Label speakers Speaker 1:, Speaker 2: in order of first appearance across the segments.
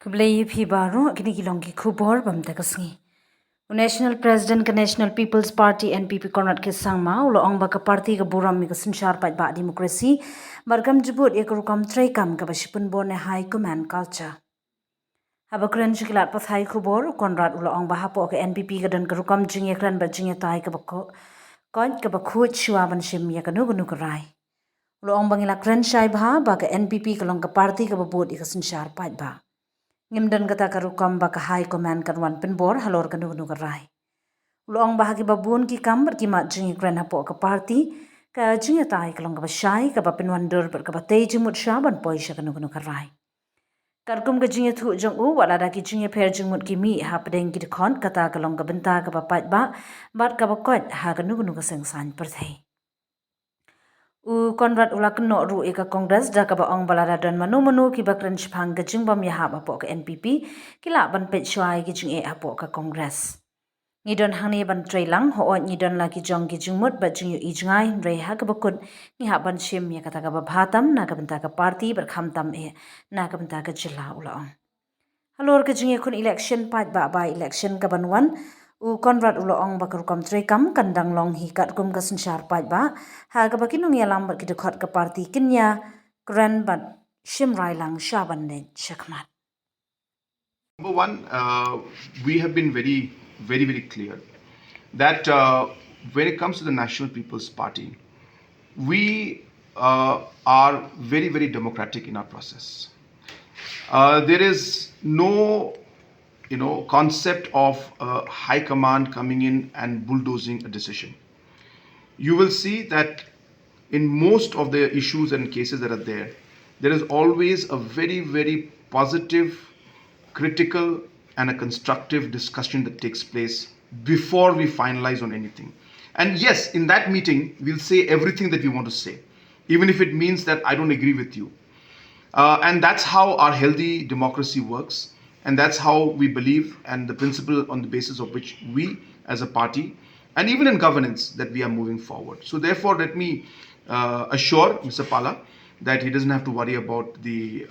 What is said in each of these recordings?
Speaker 1: Kublai phi baro kini kilongi khubor bamta kasngi. National President ka National People's Party NPP Conrad ke Sangma ulo ong baka party ka buram mi ka Synshar paidbah demokrasi barkam jubut ek rukam tray kam ka basipun bone high command culture. Habakran shikilat pas high khubor Conrad ulo ong bahapo ka NPP ka dan ka rukam jingye kran ba jingye tai ka bako kon ka bakhut shwa ban shim ya ka nu ka rai. Ulo ong bangila kran shai bha ba ka NPP ka long ka party ka babut ka Synshar paidbah. Ngimdan kata karukam baka high command karwan penbor halor kanu karai. Uloong bahagi babun ki kam berkimat jingi kren hapo ke party ka jingi tai kalong ka basyai ka penwan dur ber ka batay jimut syaban poi sya kanu karai. Karkum ka jingi thu jong u walada ki jingi per jimut ki mi ha pedeng ki dekon kata kalong ka benta ka bapat ba bat ka bakot ha kanu ka sengsan perthai. Conrad ula keno ru eka Kongres da ka baong balada dan manu ki bakren chpang ka jingbam ya haba po ka NPP kila ban pet shwai ki jing e apo ka Kongres. Ngidon hangni ban trailang ho ngidon la ki jong ki jingmut ba jing yu ijngai re ha ka bakun ni ha ban shim ya kata ka babhatam na ka benta ka party berkham tam e na ka benta ka jila ula ong. Halor ka jing kun election pat ba election ka banwan Conrad ulo ong bakar kam trekam kandang long hi kat kum ka Synshar paidbah ha ka bakinung ya lambat ki dekhot ka party kinya grand bat shimrai lang shaban ne chakmat.
Speaker 2: Number one, we have been very clear that when it comes to the National People's Party, we are very democratic in our process. There is no concept of high command coming in and bulldozing a decision. You will see that in most of the issues and cases that are there is always a very positive, critical and a constructive discussion that takes place before we finalize on anything. And yes, in that meeting we'll say everything that we want to say, even if it means that I don't agree with you. And that's how our healthy democracy works. And that's how we believe, and the principle on the basis of which we as a party and even in governance that we are moving forward. So therefore, let me assure Mr. Pala that he doesn't have to worry about the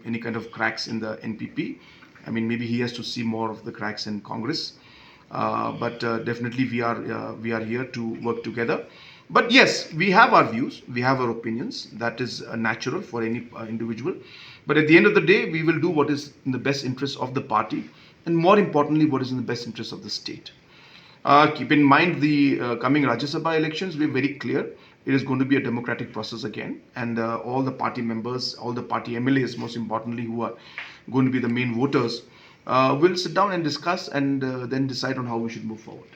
Speaker 2: any kind of cracks in the NPP. I mean, maybe he has to see more of the cracks in Congress. But definitely we are here to work together. But yes, we have our views, we have our opinions. That is natural for any individual. But at the end of the day, we will do what is in the best interest of the party, and more importantly, what is in the best interest of the state. Keep in mind the coming Rajya Sabha elections. We're very clear. It is going to be a democratic process again, and all the party members, all the party MLAs, most importantly, who are going to be the main voters, will sit down and discuss and then decide on how we should move forward.